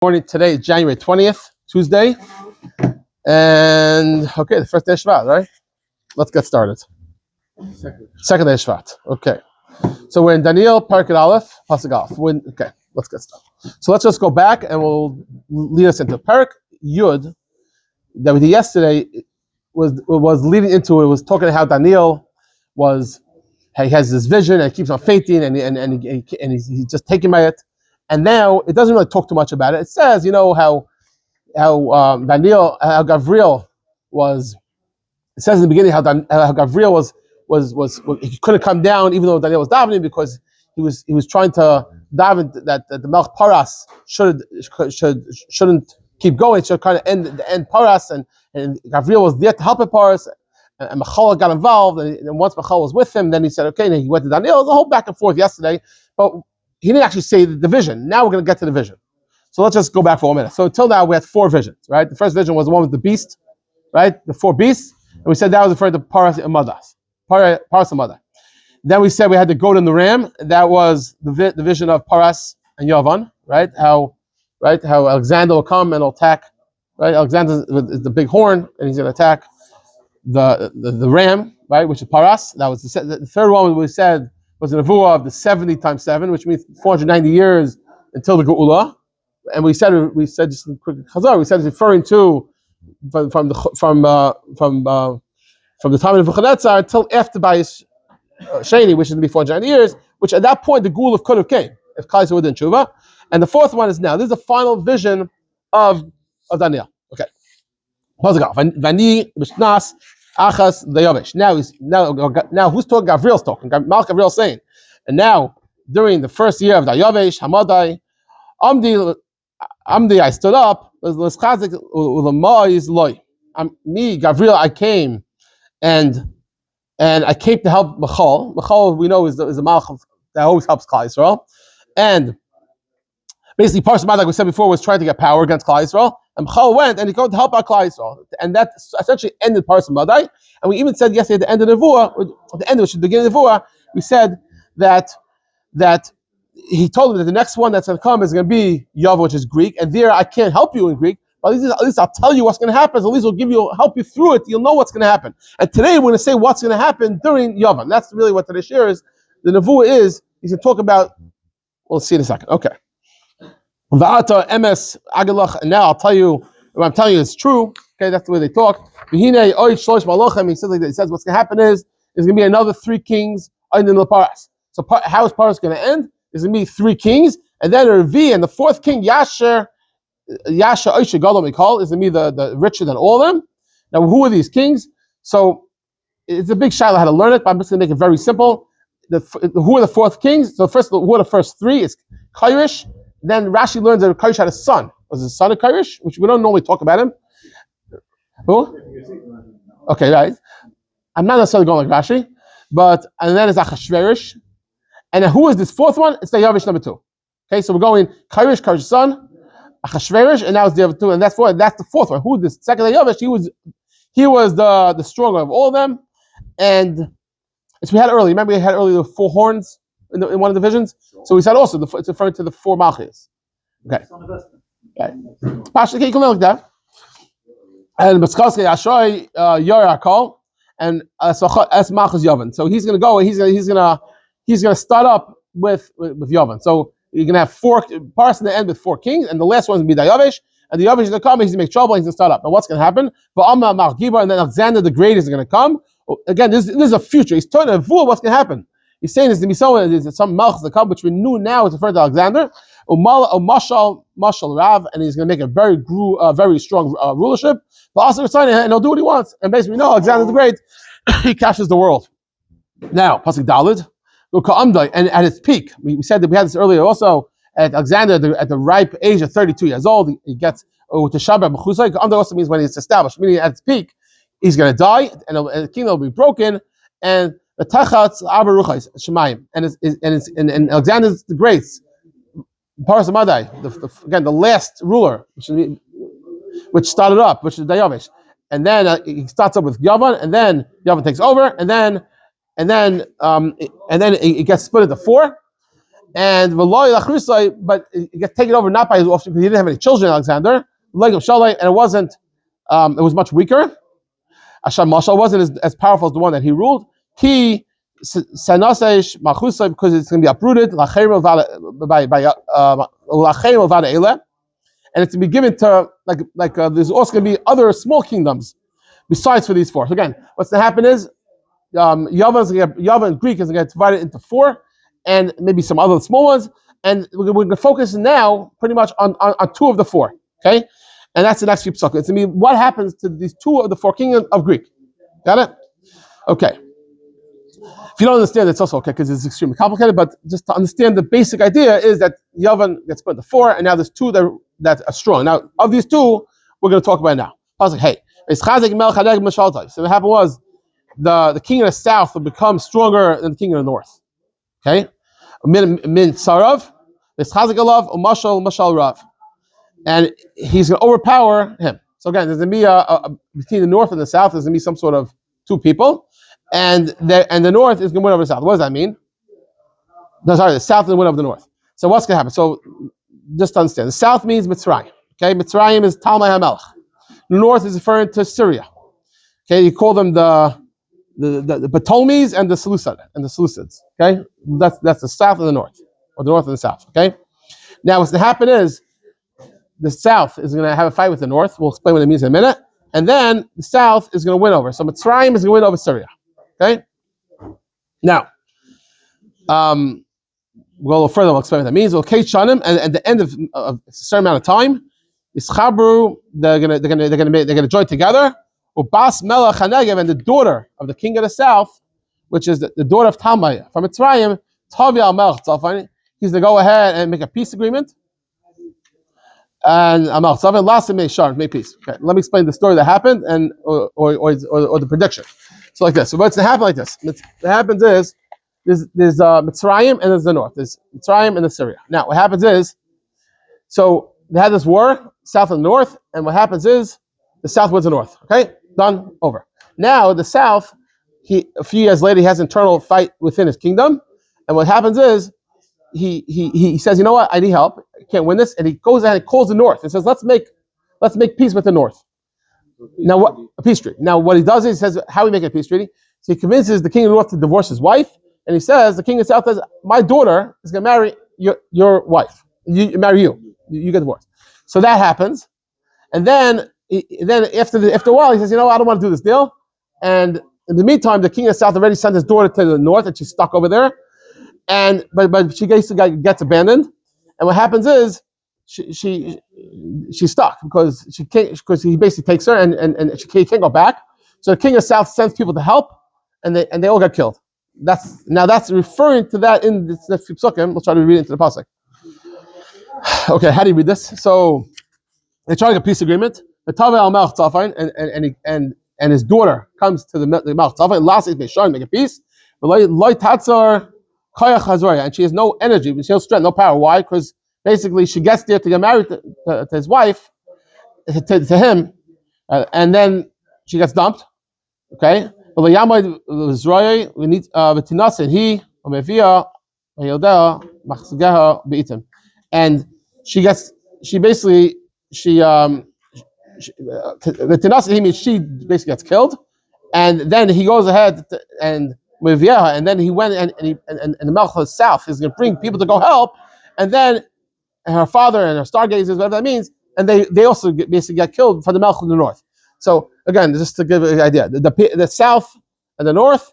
Morning. Today is January 20th, Tuesday. And okay, the first day of Shvat, right? Let's get started. Second day of Shvat. Okay. So we're in Daniel, Perek Aleph, Pasuk Aleph. Okay, let's get started. So let's just go back and we'll lead us into Perek Yud that we did yesterday. Was leading into it, was talking about how Daniel he has this vision and he keeps on fainting and he's just taken by it. And now it doesn't really talk too much about it. It says, how Daniel, how Gabriel was. It says in the beginning how Gabriel was he couldn't come down even though Daniel was davening because he was trying to daven that the Melch Paras shouldn't keep going. Should kind of end Paras, and Gabriel was there to help at Paras. And Michal got involved, and once Michal was with him, then he said, okay, and he went to Daniel. The whole back and forth yesterday, but he didn't actually say the vision. Now we're going to get to the vision. So let's just go back for a minute. So until now, we had four visions, right? The first vision was the one with the beast, right? The four beasts. And we said that was referring to Paras and Madas. Paras and Madas. Then we said we had the goat and the ram. That was the vision of Paras and Yavan, right? How Alexander will come and will attack, right? Alexander is the big horn, and he's going to attack the ram, right? Which is Paras. That was the third one we said was the nevuah of the 70 times 7, which means 490 years until the Geula. And we said just a quick chazar. We said it's referring to from the time of Nebuchadnezzar until after Bayis Sheni, which is going to be 490 years. Which at that point the Geula could have came if Klal Yisrael didn't tshuva. And the fourth one is now. This is the final vision of Daniel. Okay. Vani b'shnas achas dayavish. Now who's talking? Gabriel's talking. Malch Gabriel's saying, and now during the first year of Dayavish Hamadai, Amdi, I stood up. Me, Gabriel, I came, and I came to help Michal. Michal, we know, is the Malch that always helps Klal Yisrael, and basically, Paras like we said before, was trying to get power against Klal Yisrael, and Michal went and he came to help out Klal Yisrael, and that essentially ended Paras Madai. And we even said yesterday at the end of the Nevuah, at the end, which is the beginning of the Nevuah, we said that he told him that the next one that's going to come is going to be Yav, which is Greek, and there I can't help you in Greek, but at least I'll tell you what's going to happen. At least I'll help you through it. You'll know what's going to happen. And today we're going to say what's going to happen during Yavan. That's really what today's share is. The Nevuah is he's going to talk about. We'll see in a second. Okay. Va'ata emes agalach, and now I'll tell you what I'm telling you is true. Okay, that's the way they talk. V'hinei oy shlosh malachim. He says what's going to happen is there's going to be another 3 kings in the Paras. So how is Paras going to end? There's going to be 3 kings, and then a Revi, and the 4th king Yasha Oisha Gadol we call is going to be the richer than all of them. Now who are these kings? So it's a big shaila how to learn it, but I'm just going to make it very simple. Who are the 4th kings? So who are the first 3? It's Kairish. Then Rashi learns that Kairish had a son. Was his son of Kairish? Which we don't normally talk about him. Who? Okay, right. I'm not necessarily going like Rashi, and then it's Achashverosh. And then who is this 4th one? It's the Yavish number 2. Okay, so we're going Kairish's son, Achashverosh, and now it's the other 2, and that's the 4th one. Who is this second Yavish? He was the stronger of all of them, and as we had earlier. Remember we had earlier the 4 horns in one of the visions. So we said also it's referring to the 4 malchus. Okay. Pasha, you can look like that. And B'tzkalski Ashrei Yorakol and as malchus Yavan. So he's going to go. He's going to start up with Yavan. So you're going to have 4 parts in the end with 4 kings, and the last one's going to be Dayavish. And the Yavish is going to come. He's going to make trouble. He's going to start up. Now what's going to happen? And then Alexander the Great is going to come. Again, this is a future. He's telling a fool what's going to happen. He's saying there's going to be some malchus that come, which we knew now is referring to Alexander. Mashal Rav, and he's going to make a very strong rulership. But also and he'll do what he wants. And basically, Alexander the Great, he captures the world. Now, Pasuk Dalid, and at its peak, we said that we had this earlier also. At Alexander, at the ripe age of 32 years old, he gets to Shabbat Mechuzai. Ka'amdai also means when it's established, meaning at its peak, he's going to die, and the kingdom will be broken, and the Tachatz Abaruchais Shemayim, and Alexander the Great, Paras Madai, again the last ruler, which started up, which is Dayavish, and then he starts up with Yavan, and then Yavan takes over, and then it gets split into 4, and but it gets taken over not by his offspring because he didn't have any children, Alexander. And it wasn't. It was much weaker. Hashem Mashal wasn't as powerful as the one that he ruled. Ki Sanasesh Machusay, because it's going to be uprooted. And it's to be given to there's also going to be other small kingdoms besides for these four. So again, what's going to happen is Yava and Greek is going to get divided into four, and maybe some other small ones. And we're going to focus now pretty much on two of the four. Okay, and that's the next few psukim. It's going to be what happens to these two of the four kingdoms of Greek. Got it? Okay. If you don't understand, it's also okay because it's extremely complicated. But just to understand the basic idea is that Yavan gets put into four, and now there's two that are strong. Now, of these two, we're going to talk about now. I was like, hey, so what happened was the king of the south will become stronger than the king of the north. Okay, min sarav, mashal rav, and he's going to overpower him. So again, there's going to be between the north and the south. There's going to be some sort of two people. And the north is going to win over the south. What does that mean? No, sorry, the south is going to win over the north. So what's going to happen? So just to understand, the south means Mitzrayim. Okay, Mitzrayim is Talmai HaMelech. The north is referring to Syria. Okay, you call them the Ptolemies and the Seleucids. Okay, that's the south and the north, or the north and the south. Okay, now what's going to happen is the south is going to have a fight with the north. We'll explain what it means in a minute. And then the south is going to win over. So Mitzrayim is going to win over Syria. Okay. Now, we'll go a little further. We'll explain what that means. Okay, Shanim, and at the end of a certain amount of time, Ischabru, they're gonna join together. Ubas Melech HaNegev, and the daughter of the king of the south, which is the daughter of Talmai from Mitzrayim, Tavia Melech Tzafani, he's to go ahead and make a peace agreement. And Amal Tzafan last make peace. Okay, let me explain the story that happened and or the prediction. So like this. So what's to happen like this? What happens is there's Mitzrayim and there's the north. There's Mitzrayim and the Syria. Now what happens is, so they had this war, south and north, and what happens is the south wins the north. Okay, done, over. Now the south, a few years later, he has an internal fight within his kingdom, and what happens is he says, you know what, I need help. I can't win this, and he goes ahead and calls the north and says, let's make peace with the north. Now what a peace treaty. Now what he does is he says, how we make a peace treaty? So he convinces the king of the north to divorce his wife, and he says, the king of the south says, my daughter is going to marry your wife. You marry you get divorced. So that happens, and then after a while he says, you know, I don't want to do this deal. And in the meantime, the king of the south already sent his daughter to the north, and she's stuck over there. And but she gets abandoned, and what happens is she's stuck because he basically takes her and she can't go back. So the king of the south sends people to help, and they all get killed. That's referring to that in the psukim. We'll try to read it into the pasuk. Okay, how do you read this? So they try to get a peace agreement. The Tavel Melech Tzafan and his daughter comes to the Melech Tzafan. Last is Meishar, make a peace. But Loi Tatzar Kayach Hazorya, and she has no energy, she has no strength, no power. Why? Because basically she gets there to get married to his wife, to him, and then she gets dumped. Okay, but Yamai Zraya, we need V'tinas, and he Omevia Yoda Machzageha Beitim, and she basically gets killed, and then he goes ahead and then he went and the Melech of the south is going to bring people to go help, and then her father and her stargazers, whatever that means, and they also basically get killed for the Melech of the north. So again, just to give an idea, the south and the north,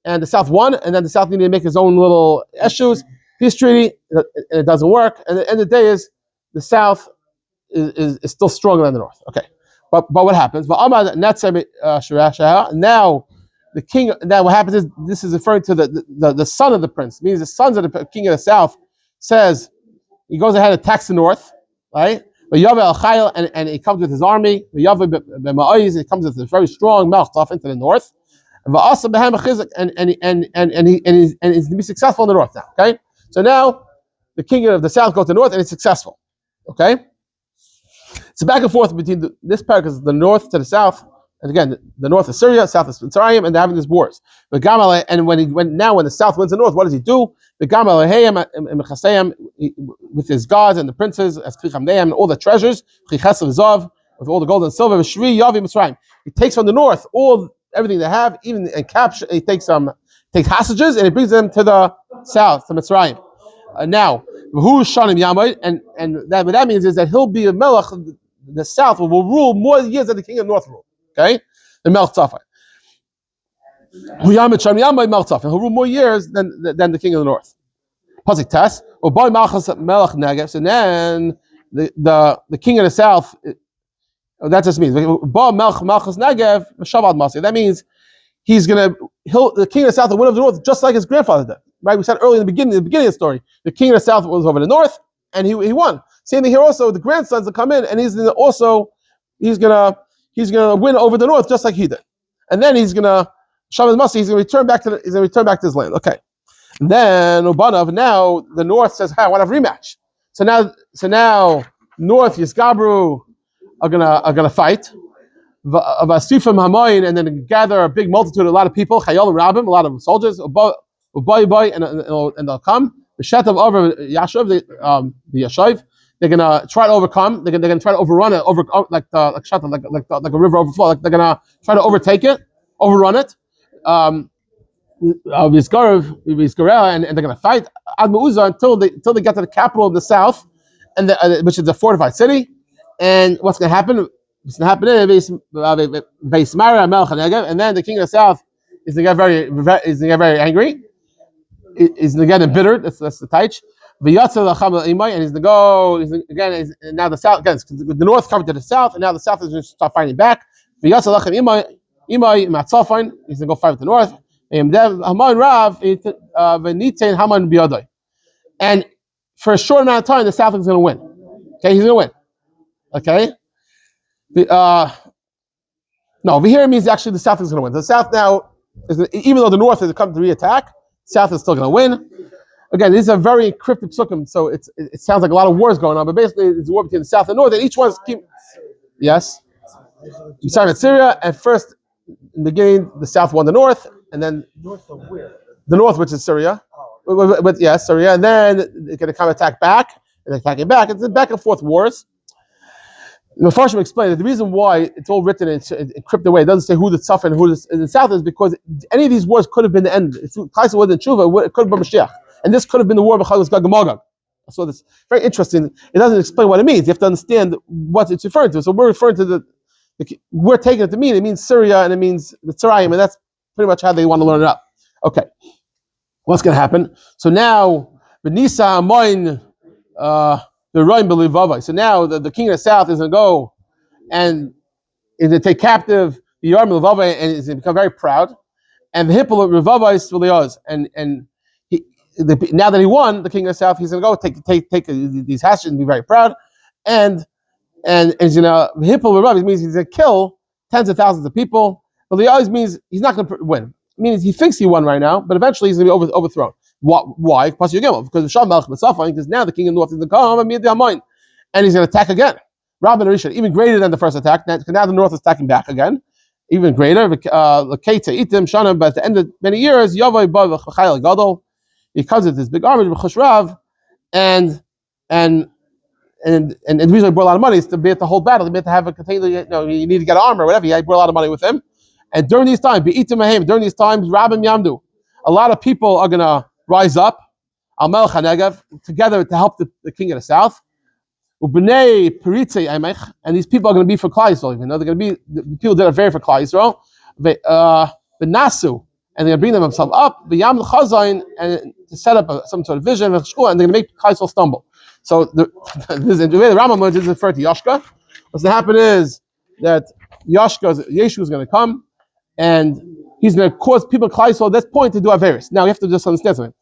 and the south won, and then the south needed to make his own little issues, peace treaty, and it doesn't work. And at the end of the day is the south is still stronger than the north. Okay, but what happens? Now the king. Now what happens is this is referring to the son of the prince. It means the sons of the king of the south says he goes ahead and attacks the north, right? And he comes with his army. He comes with a very strong Melech into the north, and he's to be successful in the north now. Okay, so now the king of the south goes to the north and it's successful. Okay, it's back and forth between this Perek is the north to the south, And again, the north is Syria, south is Mitzrayim, and they're having these wars. And when the south wins the north, what does he do? With his gods and the princes, and all the treasures, with all the gold and silver, he takes from the north everything they have, even and capture. He takes hostages and he brings them to the south, to Mitzrayim. Now, who Shanim Yamai, and what that means is that he'll be a melech. The south will rule more years than the king of the north rule. Okay, the melech tzafai. Who Yamai Shanim Yamai melech tzafai. He'll rule more years than the king of the north. Pasuk test. Or boy malchus melech negev. And then the king of the south. That just means boy malchus negev shabbat masi. That means the king of the south will win over the north just like his grandfather did. Right? We said earlier in the beginning of the story, the king of the south was over the north, and he won. Same thing here also. The grandsons will come in, and he's gonna win over the north just like he did. And then he's gonna Shabbat Masi. He's gonna return back to his land. Okay. And then Ubanav. Now the north says, "Hey, I want to have a rematch." So now north Yisgabru are gonna fight. Vasifim Hamoin, and then gather a big multitude, a lot of people, Chayol and Rabbim, a lot of soldiers, and they'll come. The Shetav over Yashav, the Yashav, they're gonna try to overcome. They're gonna try to overrun it, like a river overflow. Like they're gonna try to overtake it, overrun it. And they're gonna fight Ad Ma'uza until they get to the capital of the south, and which is a fortified city. And what's gonna happen? What's going to happen is and then the king of the south is going to get very angry. He's going to get embittered. That's the taich. And he's going to go. Now the south again. The north covered to the south, and now the south is going to start fighting back. He's going to go fight with the north. And for a short amount of time, the south is going to win. Okay, he's going to win. Okay. No, over here it means actually the south is going to win. The south now, even though the north has come to re-attack, south is still going to win. Again, these are very encrypted psukim, so it sounds like a lot of wars going on, but basically it's a war between the south and north, and each one's yes. You started Syria, and first in the beginning the south won the north, and then north of where? The north, which is Syria, but yes, Syria, and then they're going to come attack back, and attacking back. It's back and forth wars. The Farshim explained that the reason why it's all written in encrypted way, it doesn't say who the tzaf and who the south is, because any of these wars could have been the end. If Klaisa wasn't Tshuva, it could have been Mashiach. And this could have been the war of Chalus Gog and Magog. So this very interesting. It doesn't explain what it means. You have to understand what it's referring to. So we're referring to we're taking it to mean, it means Syria and it means the Tzarayim, and that's pretty much how they want to learn it up. Okay. What's going to happen? So now, Benisa Amoin, the Roim Belivavai. So now the king of the south is going to go and is going to take captive the Yarm Belivavai and is going to become very proud. And the Hippol of Rivavai is Svilios. And now that he won, the king of the south, he's going to go take these hostages and be very proud. And he's going to, the Hippol of Rivavai means he's going to kill tens of thousands of people. But the always means he's not going to win. It means he thinks he won right now, but eventually he's going to be overthrown. Why? Because now the king of the north is going to come and he's going to attack again. Rabban Arisha, even greater than the first attack. Now the north is attacking back again, even greater. But at the end of many years, he comes with this big army, and the reason he brought a lot of money is to be at the whole battle. To be able to have a container, you need to get armor or whatever. He brought a lot of money with him. And during these times, Rabbim Yamdu, a lot of people are going to rise up, Al-Melech HaNegev, together to help the king of the south. Ubnei Peritzei Emech, and these people are going to be for Klal Yisrael. They're going to be the people that are very for Klal Yisrael. Nasu, and they're going to bring themselves up. V'yam l'chazayin, and to set up some sort of vision, and they're going to make Klal Yisrael stumble. So the way the Rambam is referred to Yashka. What's going to happen is that Yeshu is going to come, and he's going to cause people Klal Yisrael at this point to do Averis. Now you have to just understand something.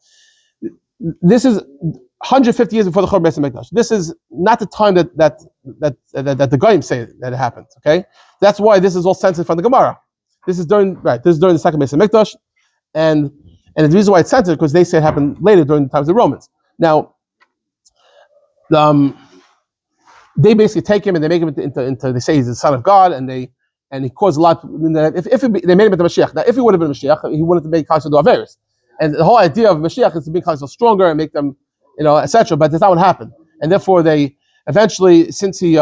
This is 150 years before the Churban Beis Hamikdash. This is not the time that the Goyim say that it happened. Okay, that's why this is all censored from the Gemara. This is during the second Beis Hamikdash, and the reason why it's censored because they say it happened later during the times of the Romans. Now, they basically take him and they make him into they say he's the son of God, and they and he caused a lot. They made him into Mashiach. Now, if he would have been Mashiach, he wouldn't have made Klal Yisrael do Averis. And the whole idea of Mashiach is to make Klal Yisrael stronger and make them, etc. But that's not what happened. And therefore, they eventually, since he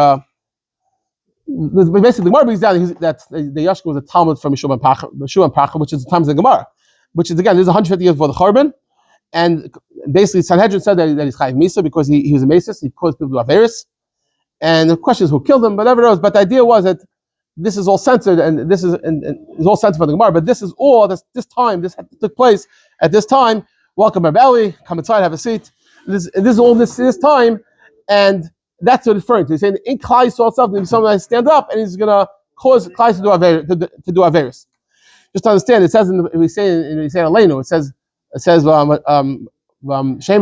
basically the Gemara brings down that the Yashka was a Talmud from Yeshua and Pacha, which is the times of the Gemara, which is again this is 150 years before the Churban, and basically Sanhedrin said that he's Chayiv Misa because he was a Masis, he caused people to have Averis, and the question is who killed him, whatever it was. But the idea was that this is all censored, and this is all censored for the Gemara. But this is all this time. This took place at this time. Welcome, Rabbi Eli. Come inside, have a seat. This is all this time, and that's what it's referring to. He's saying in Klal Yisrael itself, there's someone that stand up, and he's going to cause Klal Yisrael to do Averis. Just to understand, it says we say in Aleinu, it says Shem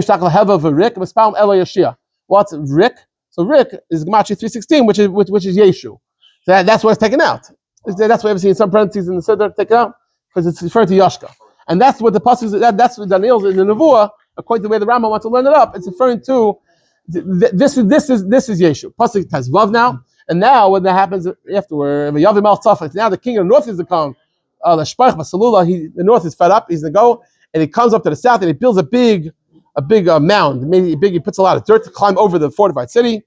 Shtach Laheva v'Rik V'Spalm Elo Yashia. What's Rik? So Rik is Gemachi 316, which is Yeshu. So that's why it's taken out. That's why I've seen some parentheses in the Siddur taken out because it's referring to Yashka, and that's what the pasuk. That's what Daniel's in the Nevuah, according to the way the Rambam wants to learn it up. It's referring to this is Yeshu. Pasuk has Vav now, and now when that happens afterward, Yavim Al Tzafat. Now the king of the north is to come. The Shpach Basalula. The north is fed up. He's going to go, and he comes up to the south, and he builds a big mound. Maybe big. He puts a lot of dirt to climb over the fortified city.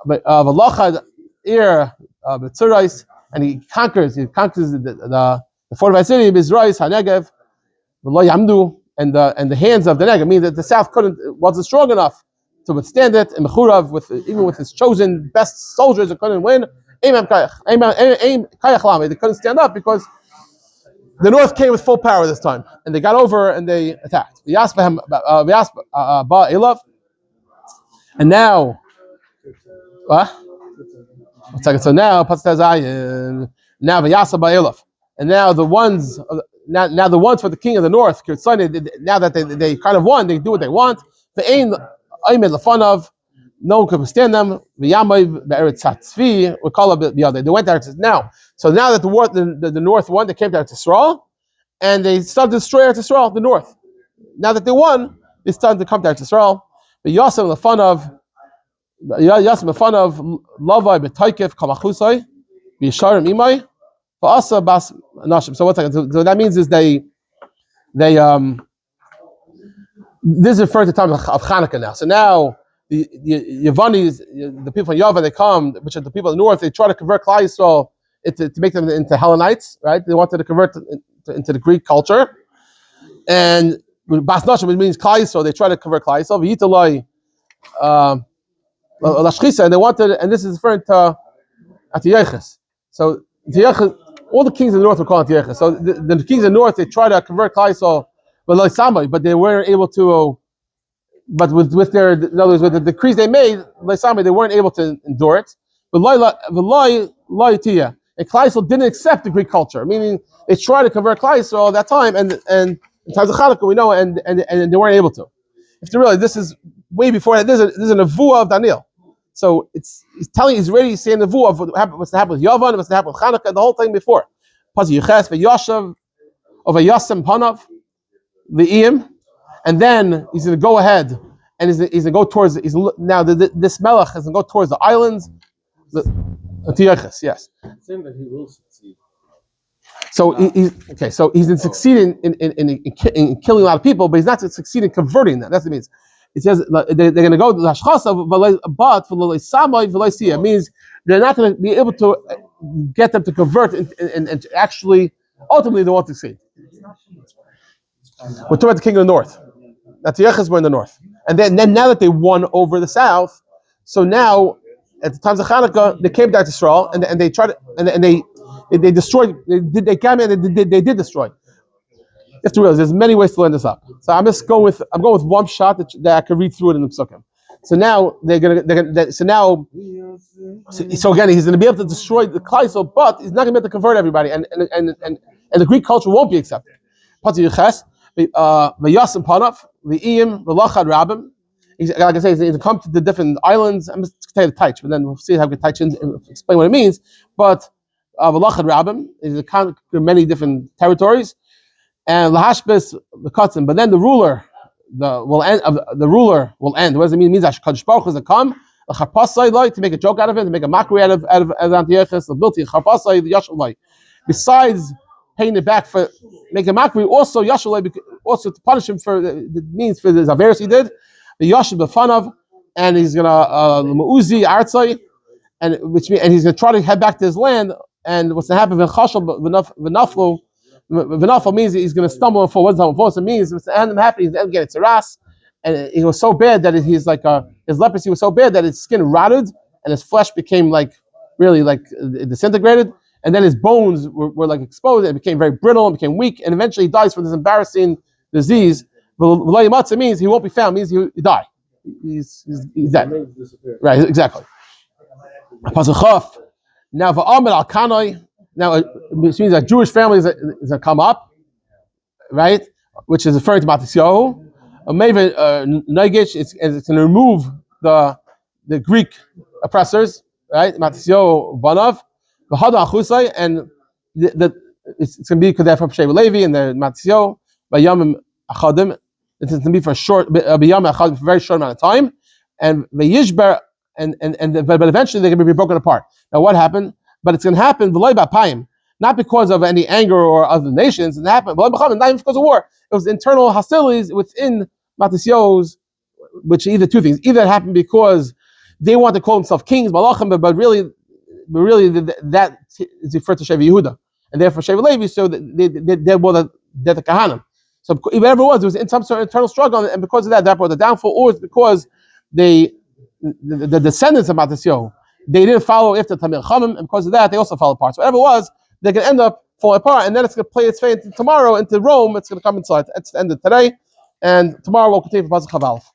But Valachad Ir Betzurais, and he conquers the fortified city of Mizrais Hanegev, V'lo Yamdu, and the hands of the Negev. Means that the south wasn't strong enough to withstand it. And Mechurav, even with his chosen best soldiers, it couldn't win. They couldn't stand up because the north came with full power this time, and they got over and they attacked. And now, what? So now, now and now the ones for the king of the north, now that they kind of won, they do what they want. No one could withstand them. They went there now. So now that the north won, they came to Eretz Yisrael, and they started to destroy Eretz Yisrael, the north. Now that they won, they started to come to Eretz Yisrael. But Yasem the fun of Lavai b'Taikif Kamachusai b'Yisharim Imai v'Asa Bas Nashim. So 1 second. So that means is they this is referring to the time of Chanukah now. So now the Yavanis, the people from Yava, they come, which are the people of the north. They try to convert Klal Yisrael to make them into Hellenites, right? They wanted to convert into the Greek culture, and Bas Nashim, which means Klal Yisrael, they try to convert Klal Yisrael. V'Yitaloi Lashchisa, and they wanted, and this is referring to Antiochus. So Antiochus, all the kings of the north were called Antiochus. So the kings of the north, they try to convert Klal Yisrael, but they weren't able to. But with their, in other words, with the decrees they made, they weren't able to endure it. But and Klal Yisrael didn't accept the Greek culture, meaning they tried to convert Klal Yisrael at that time, and in times of Chanukah we know, and they weren't able to. If you realize, this is way before that. This is a nevuah of Daniel. So he's already saying the nevuah of what's to happen with Yavan, what's to happen with Chanukah, the whole thing before. Pazi Yuches v'Yashav of a Yasem Panav Le'im. And then he's going to go ahead, and he's going to go towards. This Melech is going to go towards the islands. Antiochus, yes. Saying that he will succeed. So he's been succeeding in killing a lot of people, but he's not succeeding in converting them. That's what it means. It says they're going to go to Hashchasa, but it means they're not going to be able to get them to convert and actually ultimately they won't succeed. We're talking about the king of the north. Antiochus were in the north, and then now that they won over the south, so now at the times of Chanukah they came down to Israel and they tried and they destroyed. They did destroy. You have to realize there's many ways to learn this up. So I'm going with one shot that I can read through it in the psukim. So now so again he's going to be able to destroy the Klal Yisrael, but he's not going to be able to convert everybody, and the Greek culture won't be accepted. V'Yasem Panav, V'Iyim, V'Lachad Rabbim. Like I say, he's come to the different islands. I'm just going to tell you the Taich, but then we'll see how we can Taich and explain what it means. But V'Lachad Rabbim is a conquer many different territories, and Lahashbis the Katzim. But then the ruler will end. What does it mean? It means that Kadosh Baruch Hu is to come. to make a joke out of it, to make a mockery out of Antiochus, the besides paying it back for making a mockery, also Yashalai, also to punish him for the means for the Zaveris he did, the Yashal Befanav, and he's gonna Mauzi Artsai, and which means, and he's gonna try to head back to his land. And what's gonna happen? V'nafel means he's gonna stumble and fall. What does it mean? What's the end happening? He's gonna get tzaras, and it was so bad that he's like his leprosy was so bad that his skin rotted and his flesh became like really like disintegrated, and then his bones were like exposed and became very brittle and became weak, and eventually he dies from this embarrassing disease. V'lo means he won't be found, means he die. He's dead. Right, exactly. Now v'amid al kanoi. Now it means that Jewish family is going to come up, right? Which is referring to Matisyahu. Maybe Negish, it's going to remove the Greek oppressors, right? Matisyahu Banav, V'hada Achusai, and it's going to be because they're from Sheva Levi and they're Matisyahu by Yamim Achadim. It's going to be for a short, B'Yamim Achadim for a very short amount of time, and V'yishber, but eventually they're going to be broken apart. Now what happened? But it's going to happen not because of any anger or other nations. It happened not even because of war. It was internal hostilities within Matisyahu's, which either two things. Either it happened because they want to call themselves kings, Malachim, but really that is referred to Sheva Yehuda, and therefore Sheva Levi. So they're the Kahanim. So whatever it was, there was some sort of internal struggle, and because of that, therefore the downfall, or it's because the descendants of Matisyahu, they didn't follow after Tamil Chamim, and because of that, they also fell apart. So whatever it was, they're going to end up falling apart, and then it's going to play its fate tomorrow into Rome. It's going to come inside. It's the end of today, and tomorrow we'll continue for Pasuk Chav Aleph.